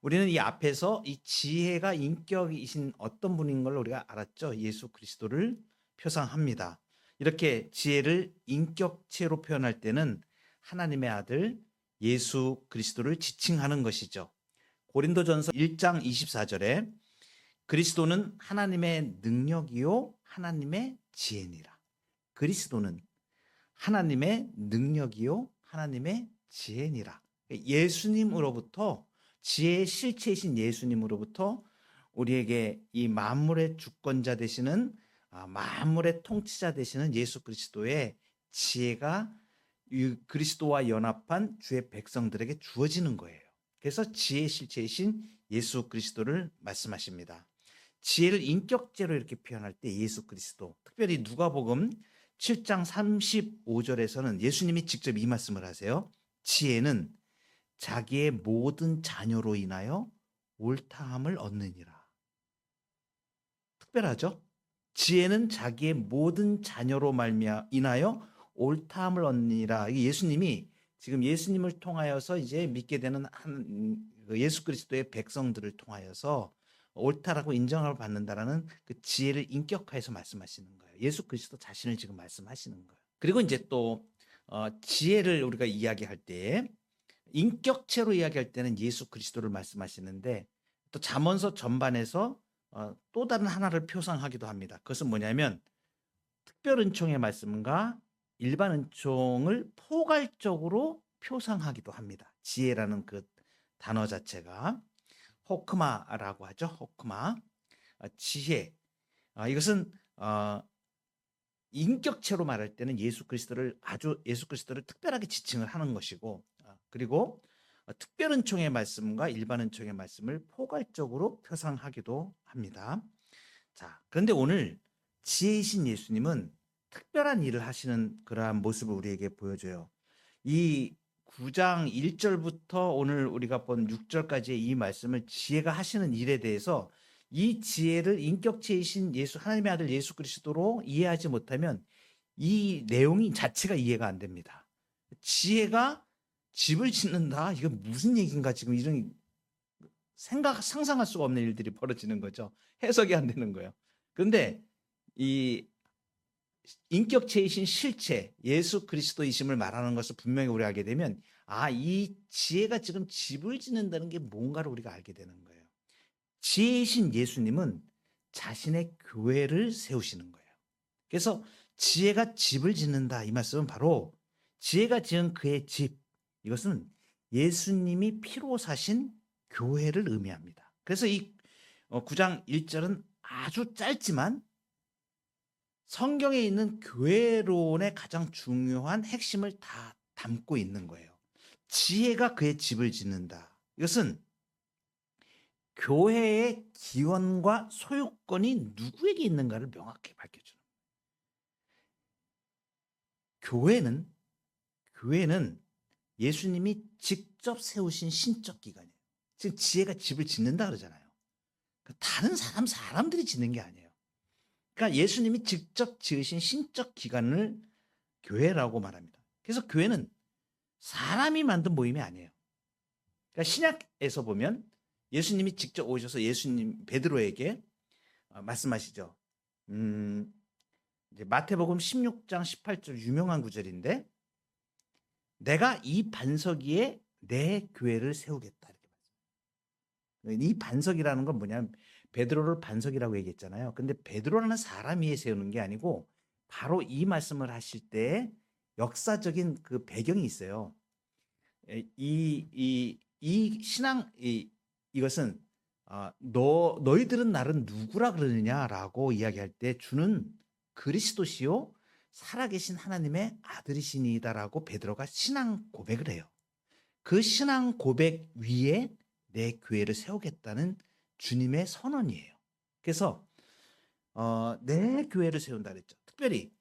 우리는 이 앞에서 이 지혜가 인격이신 어떤 분인 걸 우리가 알았죠. 예수 그리스도를 표상합니다. 이렇게 지혜를 인격체로 표현할 때는 하나님의 아들 예수 그리스도를 지칭하는 것이죠. 고린도전서 1장 24절에 그리스도는 하나님의 능력이요 하나님의 지혜니라. 그리스도는 하나님의 능력이요 하나님의 지혜니라. 예수님으로부터 지혜의 실체이신 예수님으로부터 우리에게 이 만물의 주권자 되시는 만물의 통치자 되시는 예수 그리스도의 지혜가 이 그리스도와 연합한 주의 백성들에게 주어지는 거예요. 그래서 지혜의 실체이신 예수 그리스도를 말씀하십니다. 지혜를 인격제로 이렇게 표현할 때 예수 그리스도, 특별히 누가복음 7장 35절에서는 예수님이 직접 이 말씀을 하세요. 지혜는 자기의 모든 자녀로 인하여 옳다함을 얻느니라. 특별하죠? 지혜는 자기의 모든 자녀로 인하여 옳다함을 얻느니라. 예수님이 지금 예수님을 통하여서 이제 믿게 되는 예수 그리스도의 백성들을 통하여서 옳다라고 인정을 받는다라는 그 지혜를 인격화해서 말씀하시는 거예요. 예수 그리스도 자신을 지금 말씀하시는 거예요. 그리고 이제 또 지혜를 우리가 이야기할 때 인격체로 이야기할 때는 예수 그리스도를 말씀하시는데 또 잠언서 전반에서 또 다른 하나를 표상하기도 합니다. 그것은 뭐냐면 특별 은총의 말씀과 일반 은총을 포괄적으로 표상하기도 합니다. 지혜라는 그 단어 자체가 호크마라고 하죠. 호크마, 지혜. 이것은 인격체로 말할 때는 예수 그리스도를 특별하게 지칭을 하는 것이고, 그리고 특별 은총의 말씀과 일반 은총의 말씀을 포괄적으로 표상하기도 합니다. 자, 그런데 오늘 지혜이신 예수님은 특별한 일을 하시는 그러한 모습을 우리에게 보여줘요. 이 9장 1절부터 오늘 우리가 본 6절까지의 이 말씀을 지혜가 하시는 일에 대해서 이 지혜를 인격체이신 하나님의 아들 예수 그리스도로 이해하지 못하면 이 내용이 자체가 이해가 안 됩니다. 지혜가 집을 짓는다? 이거 무슨 얘기인가? 지금 이런 상상할 수가 없는 일들이 벌어지는 거죠. 해석이 안 되는 거예요. 그런데 이 인격체이신 실체, 예수 그리스도이심을 말하는 것을 분명히 우리가 알게 되면 이 지혜가 지금 집을 짓는다는 게 뭔가를 우리가 알게 되는 거예요. 지혜이신 예수님은 자신의 교회를 세우시는 거예요. 그래서 지혜가 집을 짓는다 이 말씀은 바로 지혜가 지은 그의 집, 이것은 예수님이 피로 사신 교회를 의미합니다. 그래서 이 9장 1절은 아주 짧지만 성경에 있는 교회론의 가장 중요한 핵심을 다 담고 있는 거예요. 지혜가 그의 집을 짓는다. 이것은 교회의 기원과 소유권이 누구에게 있는가를 명확히 밝혀주는 거예요. 교회는 예수님이 직접 세우신 신적 기관이에요. 지금 지혜가 집을 짓는다 그러잖아요. 다른 사람들이 짓는 게 아니에요. 그러니까 예수님이 직접 지으신 신적 기관을 교회라고 말합니다. 그래서 교회는 사람이 만든 모임이 아니에요. 그러니까 신약에서 보면 예수님이 직접 오셔서 베드로에게 말씀하시죠. 이제 마태복음 16장 18절 유명한 구절인데 내가 이 반석 위에 내 교회를 세우겠다. 이렇게 이 반석이라는 건 뭐냐면 베드로를 반석이라고 얘기했잖아요. 근데 베드로라는 사람 위에 세우는 게 아니고 바로 이 말씀을 하실 때 역사적인 그 배경이 있어요. 이 신앙 이것은 너희들은 나를 누구라 그러느냐라고 이야기할 때 주는 그리스도시요 살아계신 하나님의 아들이시니다라고 베드로가 신앙 고백을 해요. 그 신앙 고백 위에 내 교회를 세우겠다는 주님의 선언이에요. 그래서 내 교회를 세운다 그랬죠. 특별히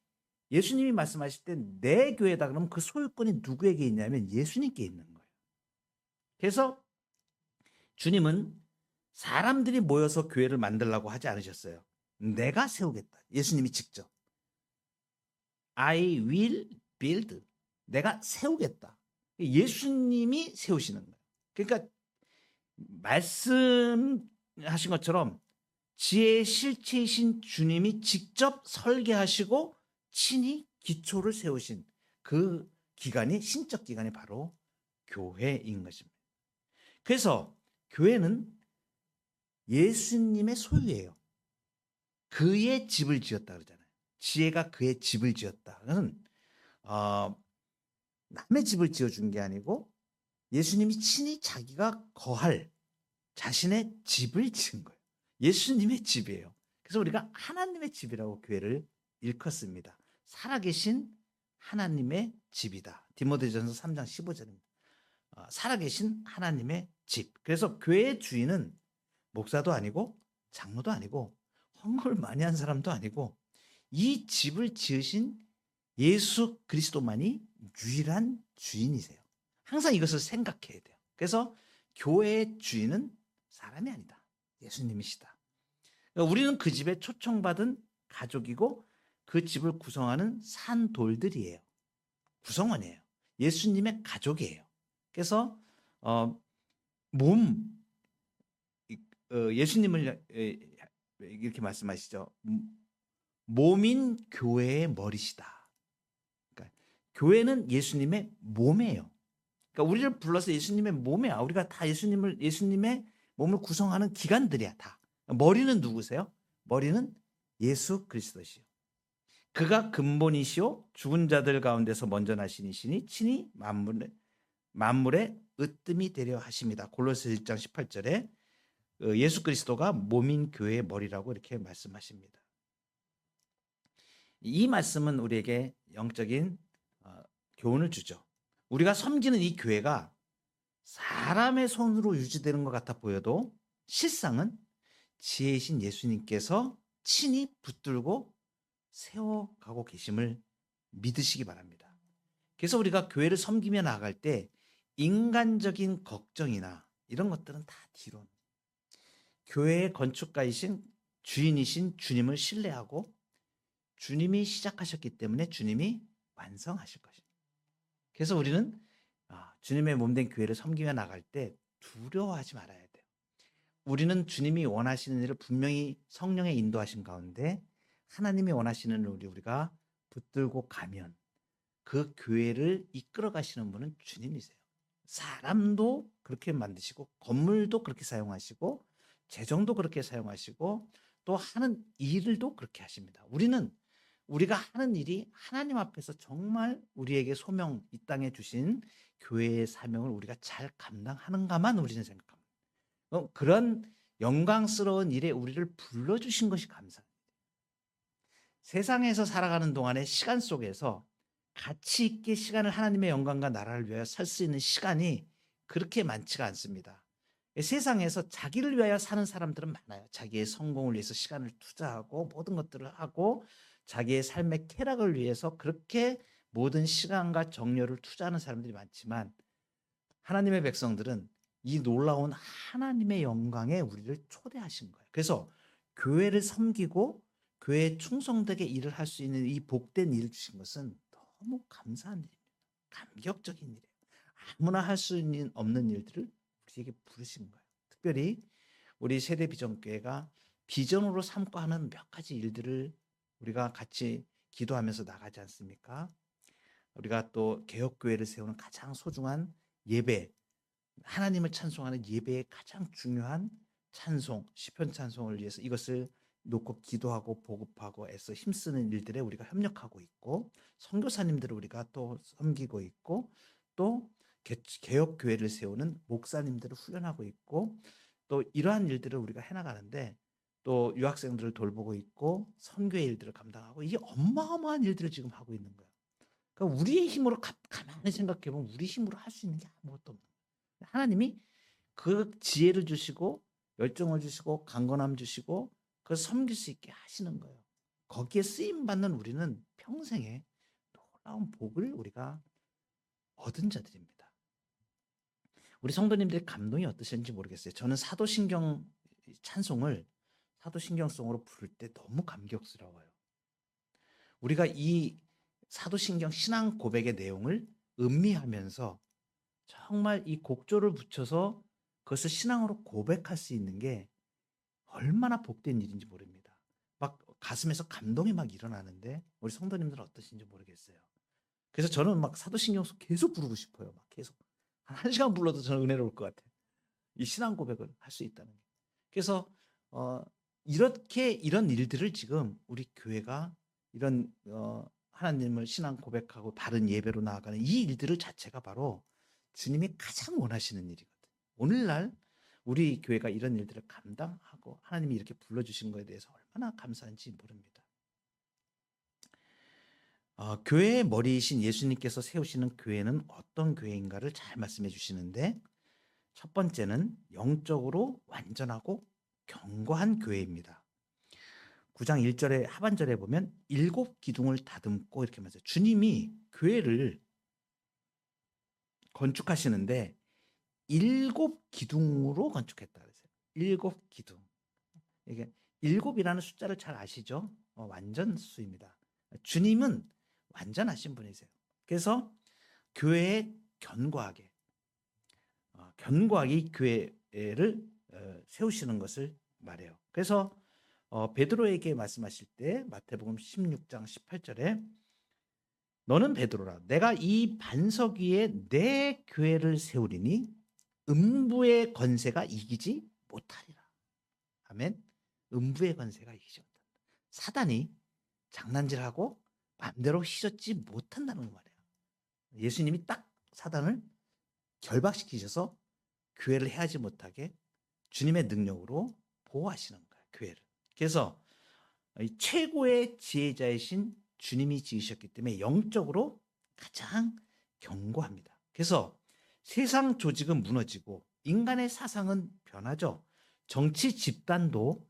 예수님이 말씀하실 때 내 교회다 그러면 그 소유권이 누구에게 있냐면 예수님께 있는 거예요. 그래서 주님은 사람들이 모여서 교회를 만들라고 하지 않으셨어요. 내가 세우겠다. 예수님이 직접. I will build. 내가 세우겠다. 예수님이 세우시는 거예요. 그러니까 말씀하신 것처럼 지혜의 실체이신 주님이 직접 설계하시고 친히 기초를 세우신 그 기관이 신적 기관이 바로 교회인 것입니다. 그래서 교회는 예수님의 소유예요. 그의 집을 지었다 그러잖아요. 지혜가 그의 집을 지었다. 그것은 남의 집을 지어준 게 아니고 예수님이 친히 자기가 거할 자신의 집을 지은 거예요. 예수님의 집이에요. 그래서 우리가 하나님의 집이라고 교회를 일컫습니다. 살아계신 하나님의 집이다. 디모데전서 3장 15절입니다. 살아계신 하나님의 집. 그래서 교회의 주인은 목사도 아니고 장로도 아니고 헌금을 많이 한 사람도 아니고 이 집을 지으신 예수 그리스도만이 유일한 주인이세요. 항상 이것을 생각해야 돼요. 그래서 교회의 주인은 사람이 아니다. 예수님이시다. 그러니까 우리는 그 집에 초청받은 가족이고 그 집을 구성하는 산돌들이에요. 구성원이에요. 예수님의 가족이에요. 그래서 예수님을 이렇게 말씀하시죠. 몸인 교회의 머리시다. 그러니까 교회는 예수님의 몸이에요. 그러니까 우리를 불러서 예수님의 몸이야. 우리가 다 예수님의 몸을 구성하는 기관들이야, 다. 머리는 누구세요? 머리는 예수 그리스도시요. 그가 근본이시요 죽은 자들 가운데서 먼저 나신 이시니 친히 만물의 으뜸이 되려 하십니다. 골로새 1장 18절에 예수 그리스도가 몸인 교회의 머리라고 이렇게 말씀하십니다. 이 말씀은 우리에게 영적인 교훈을 주죠. 우리가 섬기는 이 교회가 사람의 손으로 유지되는 것 같아 보여도 실상은 지혜이신 예수님께서 친히 붙들고 세워가고 계심을 믿으시기 바랍니다. 그래서 우리가 교회를 섬기며 나아갈 때 인간적인 걱정이나 이런 것들은 다 뒤로, 교회의 건축가이신 주인이신 주님을 신뢰하고 주님이 시작하셨기 때문에 주님이 완성하실 것입니다. 그래서 우리는 주님의 몸된 교회를 섬기며 나갈 때 두려워하지 말아야 돼요. 우리는 주님이 원하시는 일을 분명히 성령의 인도하심 가운데 하나님이 원하시는 일을 우리가 붙들고 가면 그 교회를 이끌어 가시는 분은 주님이세요. 사람도 그렇게 만드시고 건물도 그렇게 사용하시고 재정도 그렇게 사용하시고 또 하는 일도 그렇게 하십니다. 우리가 하는 일이 하나님 앞에서 정말 우리에게 소명, 이 땅에 주신 교회의 사명을 우리가 잘 감당하는가만 우리는 생각합니다. 그런 영광스러운 일에 우리를 불러주신 것이 감사합니다. 세상에서 살아가는 동안의 시간 속에서 가치 있게 시간을 하나님의 영광과 나라를 위하여 살 수 있는 시간이 그렇게 많지가 않습니다. 세상에서 자기를 위하여 사는 사람들은 많아요. 자기의 성공을 위해서 시간을 투자하고 모든 것들을 하고 자기의 삶의 쾌락을 위해서 그렇게 모든 시간과 정열을 투자하는 사람들이 많지만 하나님의 백성들은 이 놀라운 하나님의 영광에 우리를 초대하신 거예요. 그래서 교회를 섬기고 교회에 충성되게 일을 할 수 있는 이 복된 일을 주신 것은 너무 감사한 일입니다. 감격적인 일이에요. 아무나 할 수 없는 일들을 우리에게 부르신 거예요. 특별히 우리 세대 비전교회가 비전으로 삼고 하는 몇 가지 일들을 우리가 같이 기도하면서 나가지 않습니까? 우리가 또 개혁교회를 세우는 가장 소중한 예배, 하나님을 찬송하는 예배의 가장 중요한 찬송, 시편 찬송을 위해서 이것을 놓고 기도하고 보급하고 애써 힘쓰는 일들에 우리가 협력하고 있고, 선교사님들을 우리가 또 섬기고 있고, 또 개혁교회를 세우는 목사님들을 훈련하고 있고, 또 이러한 일들을 우리가 해나가는데, 또 유학생들을 돌보고 있고 선교의 일들을 감당하고, 이게 어마어마한 일들을 지금 하고 있는 거예요. 그러니까 우리의 힘으로 가만히 생각해 보면 우리 힘으로 할 수 있는 게 아무것도 없는 거예요. 하나님이 그 지혜를 주시고 열정을 주시고 강건함 주시고 그걸 섬길 수 있게 하시는 거예요. 거기에 쓰임 받는 우리는 평생에 놀라운 복을 우리가 얻은 자들입니다. 우리 성도님들의 감동이 어떠신지 모르겠어요. 저는 사도신경 찬송을 사도신경송으로 부를 때 너무 감격스러워요. 우리가 이 사도신경 신앙 고백의 내용을 음미하면서 정말 이 곡조를 붙여서 그것을 신앙으로 고백할 수 있는 게 얼마나 복된 일인지 모릅니다. 막 가슴에서 감동이 막 일어나는데 우리 성도님들은 어떠신지 모르겠어요. 그래서 저는 막 사도신경서 계속 부르고 싶어요. 막 계속 한 1시간 불러도 저는 은혜로울 것 같아요. 이 신앙 고백을 할 수 있다는 게. 그래서 이렇게 이런 일들을 지금 우리 교회가 이런 하나님을 신앙 고백하고 바른 예배로 나아가는 이 일들을 자체가 바로 주님이 가장 원하시는 일이거든요. 오늘날 우리 교회가 이런 일들을 감당하고 하나님이 이렇게 불러주신 거에 대해서 얼마나 감사한지 모릅니다. 교회의 머리이신 예수님께서 세우시는 교회는 어떤 교회인가를 잘 말씀해 주시는데, 첫 번째는 영적으로 완전하고 견고한 교회입니다. 9장 1절의 하반절에 보면 7기둥을 다듬고 이렇게 말해요. 주님이 교회를 건축하시는데 7기둥으로 건축했다 그랬어요. 7기둥. 이게 7이라는 숫자를 잘 아시죠? 완전수입니다. 주님은 완전하신 분이세요. 그래서 교회에 견고하게 이 교회를 세우시는 것을 말해요. 그래서 베드로에게 말씀하실 때 마태복음 16장 18절에 너는 베드로라 내가 이 반석 위에 내 교회를 세우리니 음부의 권세가 이기지 못하리라. 아멘. 음부의 권세가 이기지 못한다. 사단이 장난질하고 마음대로 휘젓지 못한다는 말이에요. 예수님이 딱 사단을 결박시키셔서 교회를 해하지 못하게 주님의 능력으로 보호하시는 거예요. 교회를. 그래서 최고의 지혜자이신 주님이 지으셨기 때문에 영적으로 가장 견고합니다. 그래서 세상 조직은 무너지고 인간의 사상은 변하죠. 정치 집단도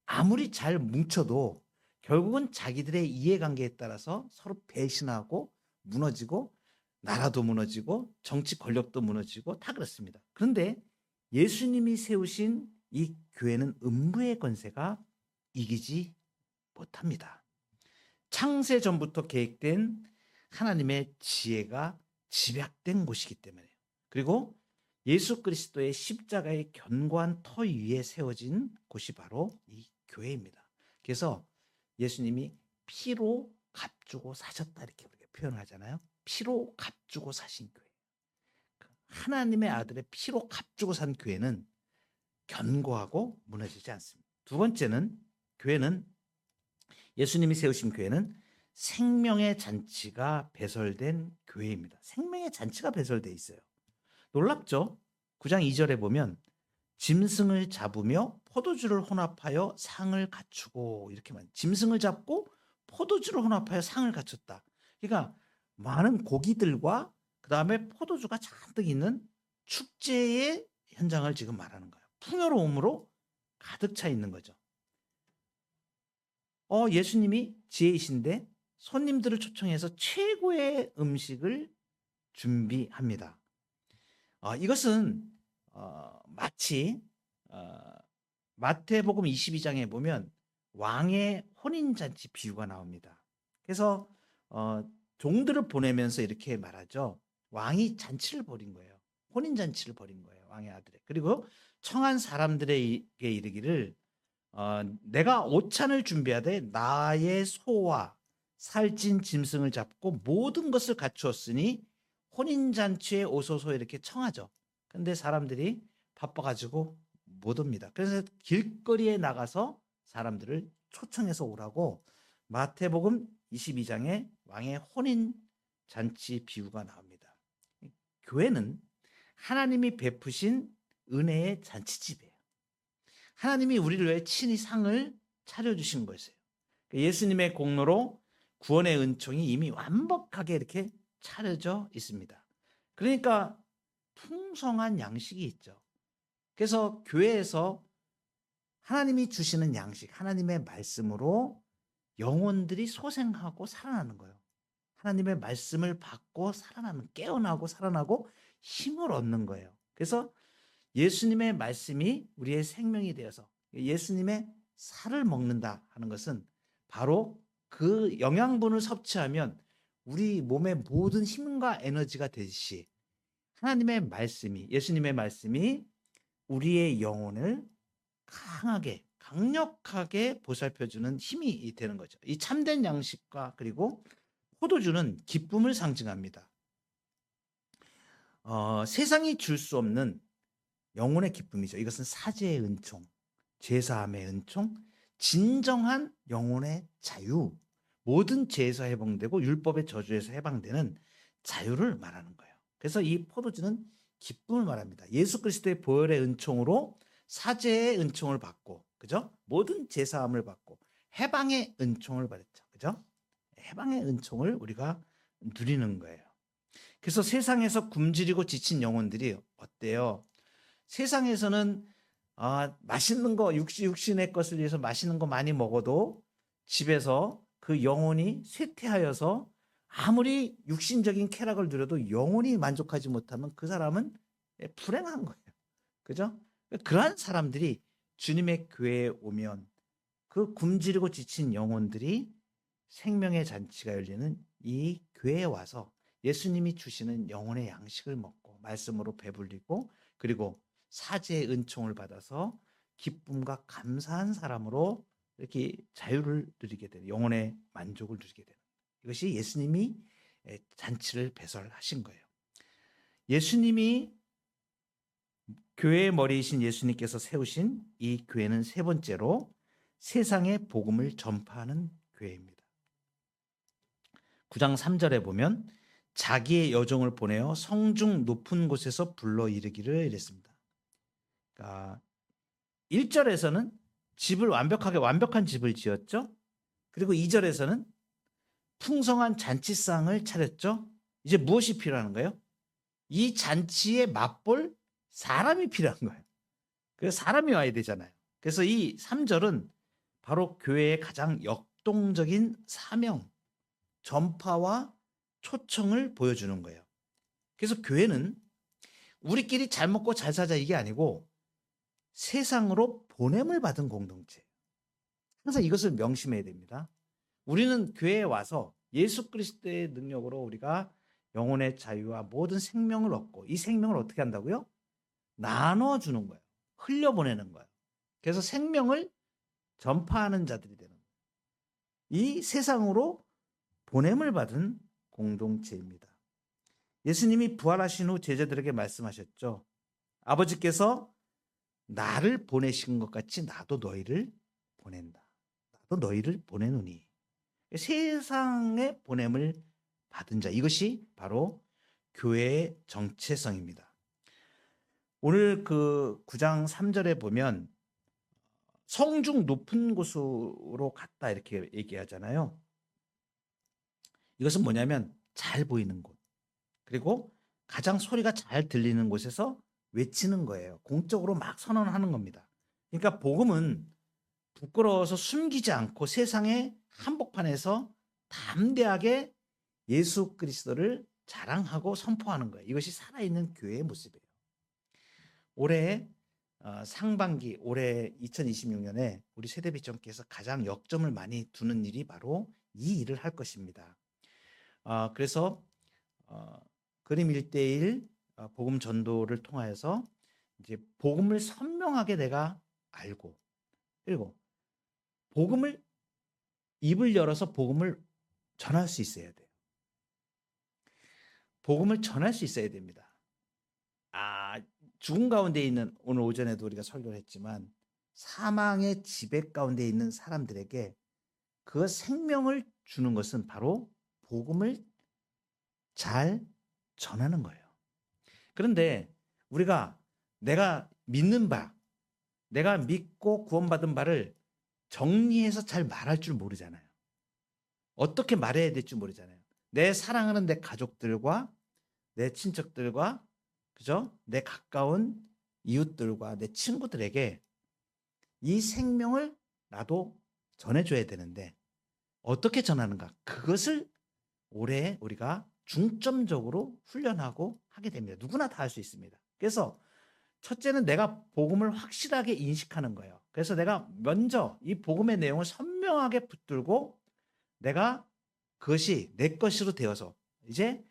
아무리 잘 뭉쳐도 결국은 자기들의 이해관계에 따라서 서로 배신하고 무너지고 나라도 무너지고 정치 권력도 무너지고 다 그렇습니다. 그런데 예수님이 세우신 이 교회는 음부의 권세가 이기지 못합니다. 창세 전부터 계획된 하나님의 지혜가 집약된 곳이기 때문에요. 그리고 예수 그리스도의 십자가의 견고한 터 위에 세워진 곳이 바로 이 교회입니다. 그래서 예수님이 피로 값주고 사셨다 이렇게 우리가 표현을 하잖아요. 피로 값주고 사신 교회. 하나님의 아들의 피로 값주고 산 교회는 견고하고 무너지지 않습니다. 두 번째는 교회는 예수님이 세우신 교회는 생명의 잔치가 배설된 교회입니다. 생명의 잔치가 배설돼 있어요. 놀랍죠? 9장 2절에 보면 짐승을 잡으며 포도주를 혼합하여 상을 갖추고 이렇게 말. 짐승을 잡고 포도주를 혼합하여 상을 갖췄다. 그러니까 많은 고기들과 그 다음에 포도주가 잔뜩 있는 축제의 현장을 지금 말하는 거예요. 풍요로움으로 가득 차 있는 거죠. 예수님이 지혜이신데 손님들을 초청해서 최고의 음식을 준비합니다. 이것은 마치 마태복음 22장에 보면 왕의 혼인잔치 비유가 나옵니다. 그래서 종들을 보내면서 이렇게 말하죠. 왕이 잔치를 벌인 거예요. 혼인잔치를 벌인 거예요. 왕의 아들에. 그리고 청한 사람들에게 이르기를 내가 오찬을 준비하되 나의 소와 살찐 짐승을 잡고 모든 것을 갖추었으니 혼인잔치에 오소서 이렇게 청하죠. 근데 사람들이 바빠가지고 못 옵니다. 그래서 길거리에 나가서 사람들을 초청해서 오라고 마태복음 22장에 왕의 혼인잔치 비유가 나옵니다. 교회는 하나님이 베푸신 은혜의 잔치집이에요. 하나님이 우리를 위해 친히 상을 차려주신 것이에요. 예수님의 공로로 구원의 은총이 이미 완벽하게 이렇게 차려져 있습니다. 그러니까 풍성한 양식이 있죠. 그래서 교회에서 하나님이 주시는 양식, 하나님의 말씀으로 영혼들이 소생하고 살아나는 거예요. 하나님의 말씀을 받고 살아나는, 깨어나고 살아나고 힘을 얻는 거예요. 그래서 예수님의 말씀이 우리의 생명이 되어서 예수님의 살을 먹는다 하는 것은 바로 그 영양분을 섭취하면 우리 몸의 모든 힘과 에너지가 되듯이 하나님의 말씀이, 예수님의 말씀이 우리의 영혼을 강하게 강력하게 보살펴주는 힘이 되는 거죠. 이 참된 양식과 그리고 포도주는 기쁨을 상징합니다. 세상이 줄 수 없는 영혼의 기쁨이죠. 이것은 사죄의 은총, 죄사함의 은총, 진정한 영혼의 자유, 모든 죄에서 해방되고 율법의 저주에서 해방되는 자유를 말하는 거예요. 그래서 이 포도주는 기쁨을 말합니다. 예수 그리스도의 보혈의 은총으로 사죄의 은총을 받고, 그죠? 모든 죄사함을 받고 해방의 은총을 받았죠. 그죠? 해방의 은총을 우리가 누리는 거예요. 그래서 세상에서 굶주리고 지친 영혼들이 어때요? 세상에서는 맛있는 거 육신의 것을 위해서 맛있는 거 많이 먹어도 집에서 그 영혼이 쇠퇴하여서 아무리 육신적인 쾌락을 누려도 영혼이 만족하지 못하면 그 사람은 불행한 거예요. 그죠? 그러한 사람들이 주님의 교회에 오면 그 굶주리고 지친 영혼들이 생명의 잔치가 열리는 이 교회에 와서 예수님이 주시는 영혼의 양식을 먹고 말씀으로 배불리고 그리고 사죄의 은총을 받아서 기쁨과 감사한 사람으로 이렇게 자유를 누리게 되는 영혼의 만족을 누리게 되는 이것이 예수님이 잔치를 배설하신 거예요. 예수님이 교회의 머리이신 예수님께서 세우신 이 교회는 세 번째로 세상에 복음을 전파하는 교회입니다. 9장 3절에 보면 자기의 여종을 보내어 성중 높은 곳에서 불러 이르기를 이랬습니다. 그러니까 1절에서는 집을 완벽한 집을 지었죠. 그리고 2절에서는 풍성한 잔치상을 차렸죠. 이제 무엇이 필요한 거예요? 이 잔치에 맛볼 사람이 필요한 거예요. 그래서 사람이 와야 되잖아요. 그래서 이 3절은 바로 교회의 가장 역동적인 사명, 전파와 초청을 보여주는 거예요. 그래서 교회는 우리끼리 잘 먹고 잘 사자 이게 아니고 세상으로 보냄을 받은 공동체예요. 항상 이것을 명심해야 됩니다. 우리는 교회에 와서 예수 그리스도의 능력으로 우리가 영혼의 자유와 모든 생명을 얻고 이 생명을 어떻게 한다고요? 나눠주는 거예요. 흘려보내는 거예요. 그래서 생명을 전파하는 자들이 되는 거예요. 이 세상으로 보냄을 받은 공동체입니다. 예수님이 부활하신 후 제자들에게 말씀하셨죠. 아버지께서 나를 보내신 것 같이 나도 너희를 보낸다. 나도 너희를 보내노니. 세상의 보냄을 받은 자, 이것이 바로 교회의 정체성입니다. 오늘 그 9장 3절에 보면 성중 높은 곳으로 갔다 이렇게 얘기하잖아요. 이것은 뭐냐면 잘 보이는 곳, 그리고 가장 소리가 잘 들리는 곳에서 외치는 거예요. 공적으로 막 선언하는 겁니다. 그러니까 복음은 부끄러워서 숨기지 않고 세상의 한복판에서 담대하게 예수 그리스도를 자랑하고 선포하는 거예요. 이것이 살아있는 교회의 모습이에요. 올해 상반기, 올해 2026년에 우리 세대비전께서 가장 역점을 많이 두는 일이 바로 이 일을 할 것입니다. 그래서 그림 1:1 복음 전도를 통하여서 이제 복음을 선명하게 내가 알고 그리고 복음을 입을 열어서 복음을 전할 수 있어야 돼요. 복음을 전할 수 있어야 됩니다. 죽음 가운데 있는 오늘 오전에도 우리가 설교를 했지만 사망의 지배 가운데 있는 사람들에게 그 생명을 주는 것은 바로 복음을 잘 전하는 거예요. 그런데 우리가 내가 믿는 바, 내가 믿고 구원받은 바를 정리해서 잘 말할 줄 모르잖아요. 어떻게 말해야 될 줄 모르잖아요. 내 사랑하는 내 가족들과 내 친척들과 그죠? 내 가까운 이웃들과 내 친구들에게 이 생명을 나도 전해줘야 되는데 어떻게 전하는가? 그것을 올해 우리가 중점적으로 훈련하고 하게 됩니다. 누구나 다 할 수 있습니다. 그래서 첫째는 내가 복음을 확실하게 인식하는 거예요. 그래서 내가 먼저 이 복음의 내용을 선명하게 붙들고 내가 그것이 내 것으로 되어서 이제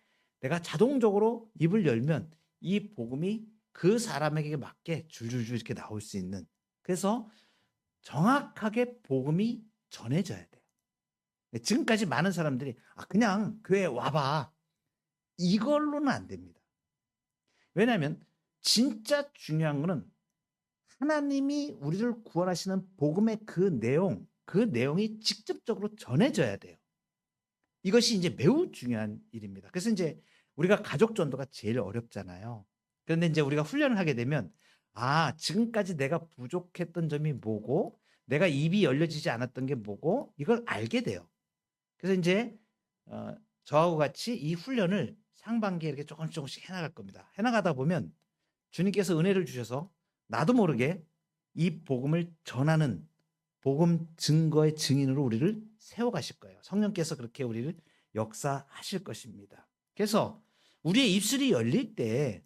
내가 자동적으로 입을 열면 이 복음이 그 사람에게 맞게 줄줄줄 이렇게 나올 수 있는, 그래서 정확하게 복음이 전해져야 돼요. 지금까지 많은 사람들이 그냥 교회에 와봐, 이걸로는 안 됩니다. 왜냐하면 진짜 중요한 거는 하나님이 우리를 구원하시는 복음의 그 내용이 직접적으로 전해져야 돼요. 이것이 이제 매우 중요한 일입니다. 그래서 이제 우리가 가족 전도가 제일 어렵잖아요. 그런데 이제 우리가 훈련을 하게 되면 지금까지 내가 부족했던 점이 뭐고 내가 입이 열려지지 않았던 게 뭐고 이걸 알게 돼요. 그래서 이제 저하고 같이 이 훈련을 상반기에 이렇게 조금씩 해나갈 겁니다. 해나가다 보면 주님께서 은혜를 주셔서 나도 모르게 이 복음을 전하는 복음 증거의 증인으로 우리를 세워가실 거예요. 성령께서 그렇게 우리를 역사하실 것입니다. 그래서 우리의 입술이 열릴 때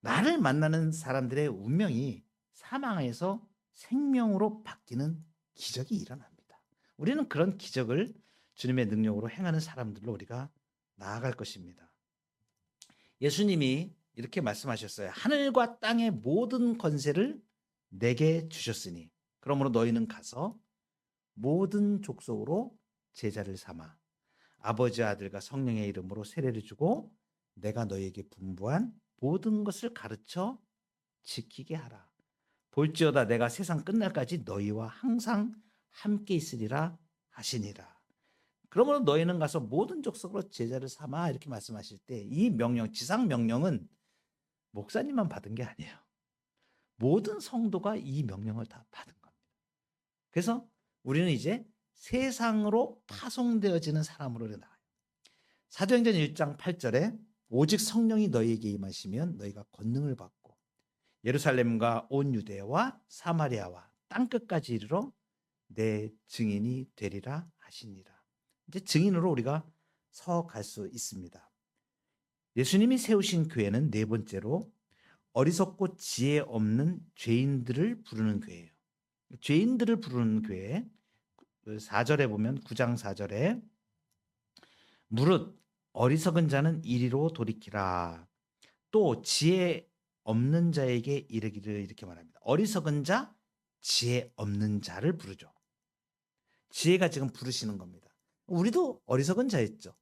나를 만나는 사람들의 운명이 사망에서 생명으로 바뀌는 기적이 일어납니다. 우리는 그런 기적을 주님의 능력으로 행하는 사람들로 우리가 나아갈 것입니다. 예수님이 이렇게 말씀하셨어요. 하늘과 땅의 모든 권세를 내게 주셨으니 그러므로 너희는 가서 모든 족속으로 제자를 삼아 아버지 아들과 성령의 이름으로 세례를 주고 내가 너희에게 분부한 모든 것을 가르쳐 지키게 하라. 볼지어다 내가 세상 끝날까지 너희와 항상 함께 있으리라 하시니라. 그러므로 너희는 가서 모든 족속으로 제자를 삼아 이렇게 말씀하실 때 이 명령, 지상 명령은 목사님만 받은 게 아니에요. 모든 성도가 이 명령을 다 받은 겁니다. 그래서 우리는 이제 세상으로 파송되어지는 사람으로 나와요. 사도행전 1장 8절에 오직 성령이 너희에게 임하시면 너희가 권능을 받고 예루살렘과 온 유대와 사마리아와 땅끝까지 이르러 내 증인이 되리라 하시니라. 이제 증인으로 우리가 서갈 수 있습니다. 예수님이 세우신 교회는 네 번째로 어리석고 지혜 없는 죄인들을 부르는 교회예요. 죄인들을 부르는 교회. 4절에 보면 9장 4절에 무릇 어리석은 자는 이리로 돌이키라. 또 지혜 없는 자에게 이르기를 이렇게 말합니다. 어리석은 자, 지혜 없는 자를 부르죠. 지혜가 지금 부르시는 겁니다. 우리도 어리석은 자였죠.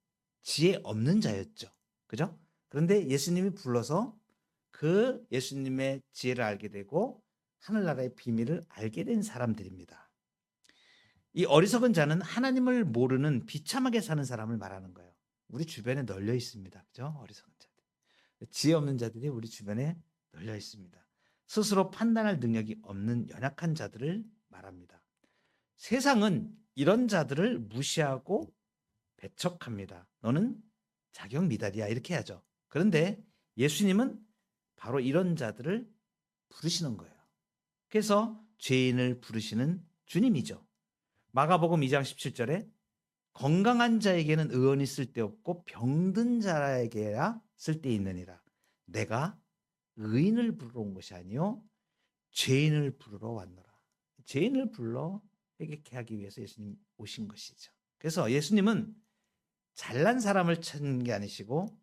지혜 없는 자였죠. 그죠? 그런데 예수님이 불러서 그 예수님의 지혜를 알게 되고 하늘나라의 비밀을 알게 된 사람들입니다. 이 어리석은 자는 하나님을 모르는 비참하게 사는 사람을 말하는 거예요. 우리 주변에 널려 있습니다. 그죠? 어리석은 자들. 지혜 없는 자들이 우리 주변에 널려 있습니다. 스스로 판단할 능력이 없는 연약한 자들을 말합니다. 세상은 이런 자들을 무시하고 배척합니다. 너는 자격 미달이야 이렇게 하죠. 그런데 예수님은 바로 이런 자들을 부르시는 거예요. 그래서 죄인을 부르시는 주님이죠. 마가복음 2장 17절에 건강한 자에게는 의원이 쓸데없고 병든 자에게야 쓸데있느니라. 내가 의인을 부르러 온 것이 아니요 죄인을 부르러 왔노라. 죄인을 불러 회개케 하기 위해서 예수님 오신 것이죠. 그래서 예수님은 잘난 사람을 찾는 게 아니시고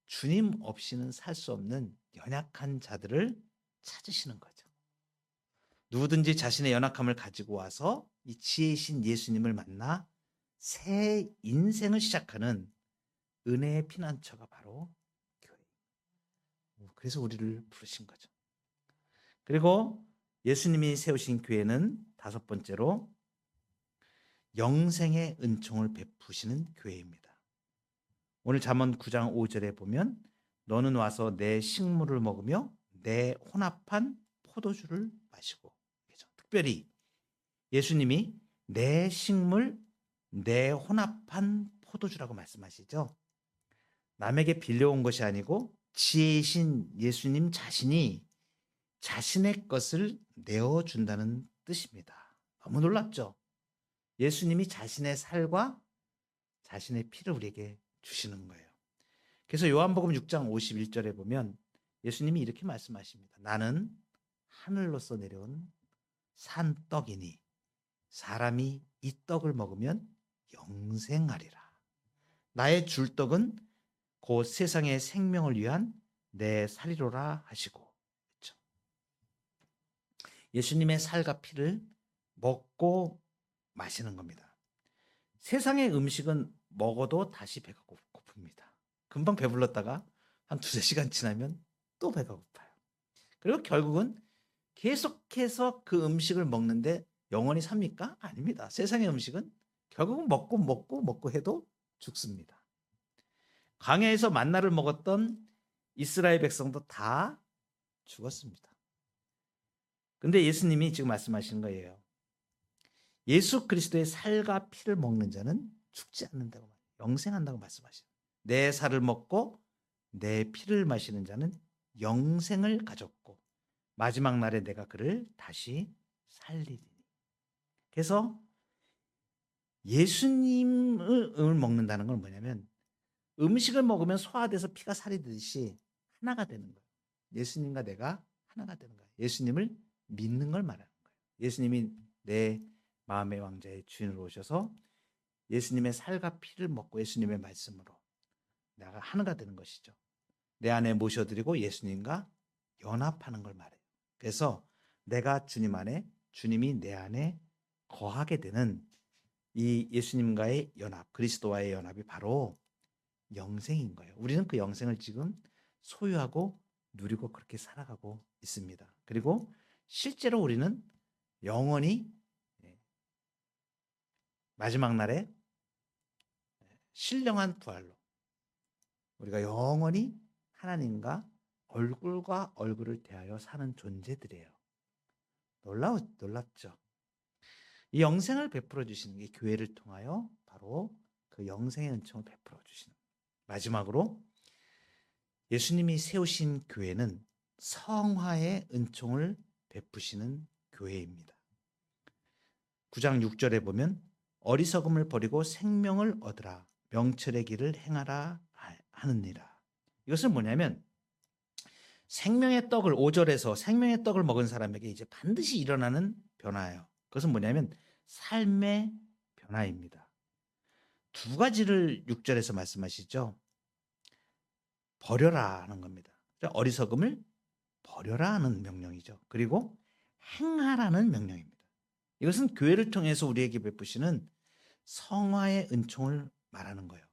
주님 없이는 살 수 없는 연약한 자들을 찾으시는 거죠. 누구든지 자신의 연약함을 가지고 와서 이 지혜이신 예수님을 만나 새 인생을 시작하는 은혜의 피난처가 바로 교회입니다. 그래서 우리를 부르신 거죠. 그리고 예수님이 세우신 교회는 다섯 번째로 영생의 은총을 베푸시는 교회입니다. 오늘 잠언 9장 5절에 보면 너는 와서 내 식물을 먹으며 내 혼합한 포도주를 마시고. 특별히 예수님이 내 식물, 내 혼합한 포도주라고 말씀하시죠. 남에게 빌려온 것이 아니고 지혜이신 예수님 자신이 자신의 것을 내어준다는 뜻입니다. 너무 놀랍죠? 예수님이 자신의 살과 자신의 피를 우리에게 주시는 거예요. 그래서 요한복음 6장 51절에 보면 예수님이 이렇게 말씀하십니다. 나는 하늘로서 내려온 산떡이니 사람이 이 떡을 먹으면 영생하리라. 나의 줄 떡은 곧 세상의 생명을 위한 내 살이로라 하시고. 그렇죠? 예수님의 살과 피를 먹고 마시는 겁니다. 세상의 음식은 먹어도 다시 배가 고픕니다. 금방 배불렀다가 한 두세 시간 지나면 또 배가 고파요. 그리고 결국은 계속해서 그 음식을 먹는데 영원히 삽니까? 아닙니다. 세상의 음식은 결국은 먹고 해도 죽습니다. 광야에서 만나를 먹었던 이스라엘 백성도 다 죽었습니다. 근데 예수님이 지금 말씀하시는 거예요. 예수 그리스도의 살과 피를 먹는 자는 죽지 않는다고 말해요. 영생한다고 말씀하시죠. 내 살을 먹고 내 피를 마시는 자는 영생을 가졌고 마지막 날에 내가 그를 다시 살리리니. 그래서 예수님을 먹는다는 건 뭐냐면 음식을 먹으면 소화돼서 피가 살이 되듯이 하나가 되는 거예요. 예수님과 내가 하나가 되는 거예요. 예수님을 믿는 걸 말하는 거예요. 예수님이 내 마음의 왕자의 주인으로 오셔서 예수님의 살과 피를 먹고 예수님의 말씀으로 내가 하나가 되는 것이죠. 내 안에 모셔드리고 예수님과 연합하는 걸 말해요. 그래서 내가 주님 안에, 주님이 내 안에 거하게 되는 이 예수님과의 연합, 그리스도와의 연합이 바로 영생인 거예요. 우리는 그 영생을 지금 소유하고 누리고 그렇게 살아가고 있습니다. 그리고 실제로 우리는 영원히 마지막 날에 신령한 부활로 우리가 영원히 하나님과 얼굴과 얼굴을 대하여 사는 존재들이에요. 놀랍죠? 이 영생을 베풀어 주시는 게 교회를 통하여 바로 그 영생의 은총을 베풀어 주시는. 마지막으로 예수님이 세우신 교회는 성화의 은총을 베푸시는 교회입니다. 9장 6절에 보면 어리석음을 버리고 생명을 얻으라 명철의 길을 행하라 하느니라. 이것은 뭐냐면 생명의 떡을 5절에서 생명의 떡을 먹은 사람에게 이제 반드시 일어나는 변화예요. 그것은 뭐냐면 삶의 변화입니다. 두 가지를 6절에서 말씀하시죠. 버려라 하는 겁니다. 어리석음을 버려라 하는 명령이죠. 그리고 행하라는 명령입니다. 이것은 교회를 통해서 우리에게 베푸시는 성화의 은총을 말하는 거예요.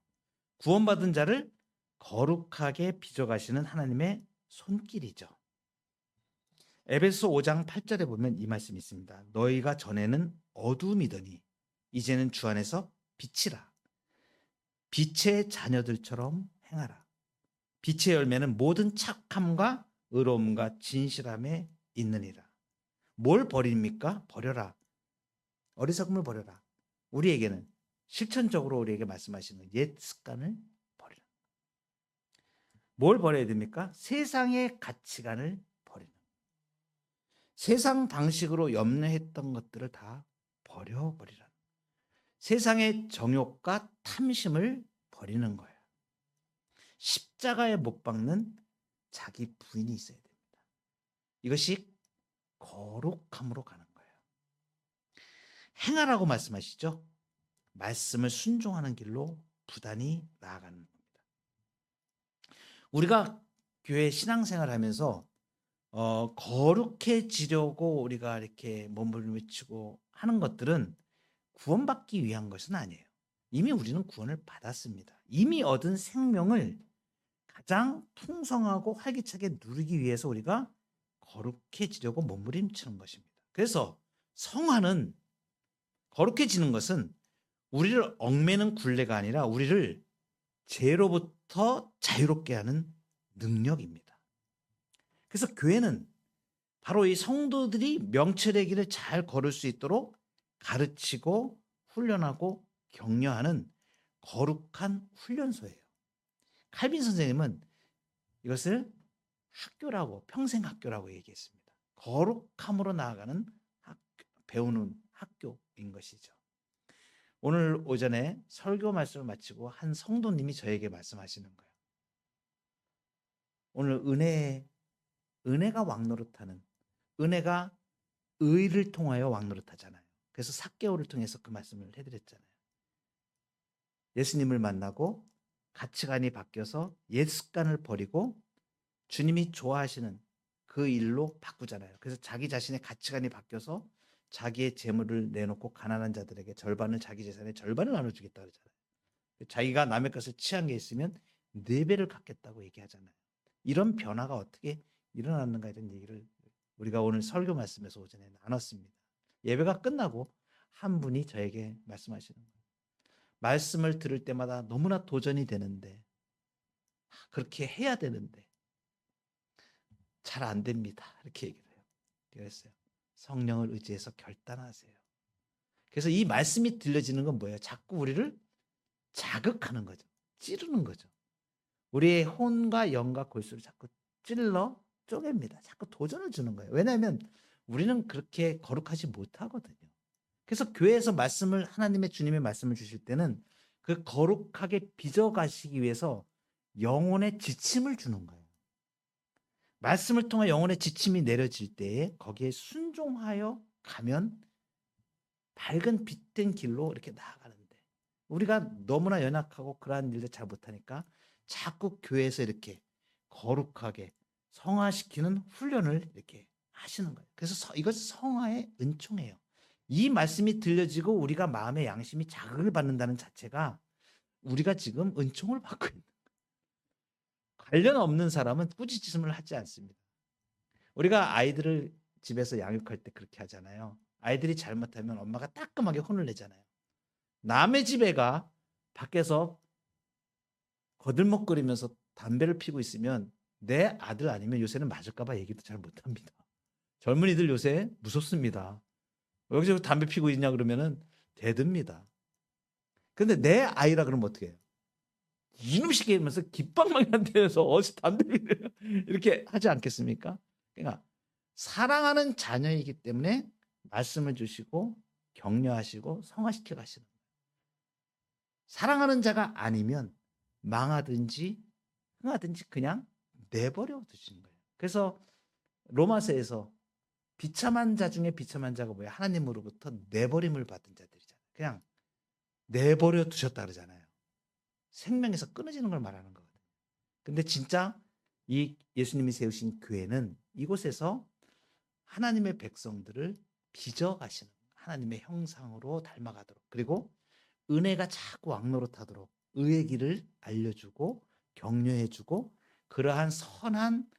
구원받은 자를 거룩하게 빚어가시는 하나님의 손길이죠. 에베소 5장 8절에 보면 이 말씀이 있습니다. 너희가 전에는 어둠이더니 이제는 주 안에서 빛이라. 빛의 자녀들처럼 행하라. 빛의 열매는 모든 착함과 의로움과 진실함에 있느니라. 뭘 버립니까? 버려라. 어리석음을 버려라. 우리에게는 실천적으로 우리에게 말씀하시는 옛 습관을 버리라. 뭘 버려야 됩니까? 세상의 가치관을 버리는. 세상 방식으로 염려했던 것들을 다 버려버리라. 세상의 정욕과 탐심을 버리는 거예요. 십자가에 못 박는 자기 부인이 있어야 됩니다. 이것이 거룩함으로 가는 거예요. 행하라고 말씀하시죠. 말씀을 순종하는 길로 부단히 나아가는 겁니다. 우리가 교회 신앙생활을 하면서 거룩해지려고 우리가 이렇게 몸부림치고 하는 것들은 구원받기 위한 것은 아니에요. 이미 우리는 구원을 받았습니다. 이미 얻은 생명을 가장 풍성하고 활기차게 누리기 위해서 우리가 거룩해지려고 몸부림치는 것입니다. 그래서 성화는 거룩해지는 것은 우리를 얽매는 굴레가 아니라 우리를 죄로부터 자유롭게 하는 능력입니다. 그래서 교회는 바로 이 성도들이 명철의 길을 잘 걸을 수 있도록 가르치고 훈련하고 격려하는 거룩한 훈련소예요. 칼빈 선생님은 이것을 학교라고, 평생 학교라고 얘기했습니다. 거룩함으로 나아가는 배우는 학교인 것이죠. 오늘 오전에 설교 말씀을 마치고 한 성도님이 저에게 말씀하시는 거예요. 오늘 은혜가 왕노릇하는, 은혜가 의를 통하여 왕노릇하잖아요. 그래서 삭개오를 통해서 그 말씀을 해드렸잖아요. 예수님을 만나고 가치관이 바뀌어서 옛 습관을 버리고 주님이 좋아하시는 그 일로 바꾸잖아요. 그래서 자기 자신의 가치관이 바뀌어서 자기의 재물을 내놓고 가난한 자들에게 절반을 자기 재산의 절반을 나눠주겠다 그러잖아요. 자기가 남의 것을 취한 게 있으면 4배를 갚겠다고 얘기하잖아요. 이런 변화가 어떻게 일어났는가 이런 얘기를 우리가 오늘 설교 말씀에서 오전에 나눴습니다. 예배가 끝나고 한 분이 저에게 말씀하시는 거예요. 말씀을 들을 때마다 너무나 도전이 되는데 그렇게 해야 되는데 잘 안 됩니다. 이렇게 얘기를 해요. 그랬어요. 성령을 의지해서 결단하세요. 그래서 이 말씀이 들려지는 건 뭐예요? 자꾸 우리를 자극하는 거죠. 찌르는 거죠. 우리의 혼과 영과 골수를 자꾸 찔러 쪼갭니다. 자꾸 도전을 주는 거예요. 왜냐하면 우리는 그렇게 거룩하지 못하거든요. 그래서 교회에서 말씀을 하나님의 주님의 말씀을 주실 때는 그 거룩하게 빚어가시기 위해서 영혼의 지침을 주는 거예요. 말씀을 통해 영혼의 지침이 내려질 때에 거기에 순종하여 가면 밝은 빛된 길로 이렇게 나아가는데 우리가 너무나 연약하고 그러한 일을 잘 못하니까 자꾸 교회에서 이렇게 거룩하게 성화시키는 훈련을 이렇게 하시는 거예요. 그래서 이것이 성화의 은총이에요. 이 말씀이 들려지고 우리가 마음의 양심이 자극을 받는다는 자체가 우리가 지금 은총을 받고 있는 거예요. 관련 없는 사람은 꾸짖음을 하지 않습니다. 우리가 아이들을 집에서 양육할 때 그렇게 하잖아요. 아이들이 잘못하면 엄마가 따끔하게 혼을 내잖아요. 남의 집에 가 밖에서 거들먹거리면서 담배를 피고 있으면 내 아들 아니면 요새는 맞을까 봐 얘기도 잘 못합니다. 젊은이들 요새 무섭습니다. 여기서 담배 피고 있냐 그러면은 대듭니다. 근데 내 아이라 그러면 어떻게 해요? 이놈 시계 이러면서 깃방망이한테서 어디서 담배 피래요? 이렇게 하지 않겠습니까? 그러니까 사랑하는 자녀이기 때문에 말씀을 주시고 격려하시고 성화시켜 가시는 거예요. 사랑하는 자가 아니면 망하든지 흥하든지 그냥 내버려 두시는 거예요. 그래서 로마서에서 비참한 자 중에 비참한 자가 뭐예요? 하나님으로부터 내버림을 받은 자들이잖아요. 그냥 내버려 두셨다 그러잖아요. 생명에서 끊어지는 걸 말하는 거거든요. 근데 진짜 이 예수님이 세우신 교회는 이곳에서 하나님의 백성들을 빚어가시는 하나님의 형상으로 닮아가도록 그리고 은혜가 자꾸 왕노릇하도록 의의 길을 알려주고 격려해주고 그러한 선한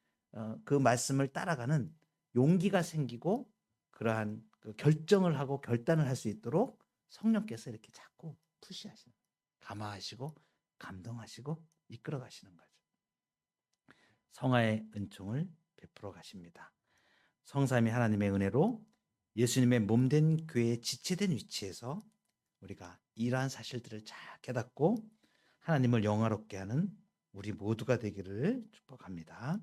그 말씀을 따라가는 용기가 생기고 그러한 그 결정을 하고 결단을 할 수 있도록 성령께서 이렇게 자꾸 푸시하시는 감화하시고 감동하시고 이끌어 가시는 거죠. 성화의 은총을 베풀어 가십니다. 성삼위 하나님의 은혜로 예수님의 몸된 교회의 지체된 위치에서 우리가 이러한 사실들을 잘 깨닫고 하나님을 영화롭게 하는 우리 모두가 되기를 축복합니다.